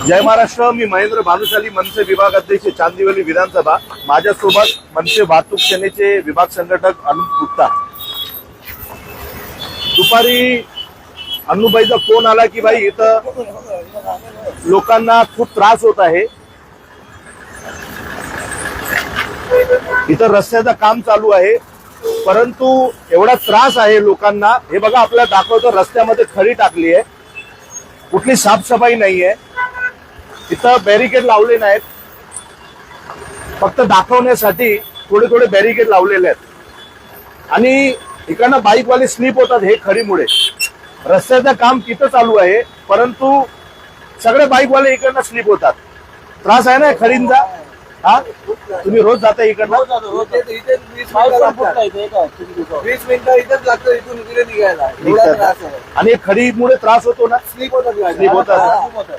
जय महाराष्ट्र. मी महेंद्र भानुशाली, मनसे विभाग अध्यक्ष, चांदिवली विधानसभा. माझ्यासोबत मनसे वाहतूक सेनेचे विभाग संघटक अनुप गुप्ता. दुपारी अन्नूबाईचा फोन आला की भाई इथं लोकांना खूप त्रास होत आहे, इथं रस्त्याचं काम चालू आहे, परंतु एवढा त्रास आहे लोकांना. हे बघा आपल्याला दाखवतो, रस्त्यामध्ये खडी टाकली आहे, कुठली साफसफाई नाहीये, इथं बॅरिकेड लावले नाहीत, फक्त दाखवण्यासाठी थोडे थोडे बॅरिकेड लावलेले आहेत. आणि इकडनं बाईकवाले स्लिप होतात हे खडीमुळे. रस्त्याचं काम तिथं चालू आहे, परंतु सगळे बाईकवाले इकडनं स्लिप होतात. त्रास आहे ना खडींचा. हा, तुम्ही रोज जाता इकडनं? 20 मिनिटं इथंच लागतं इथून इकडे निघायला. आणि खडीमुळे त्रास होतो ना, स्लिप होतात. स्लिप होतात.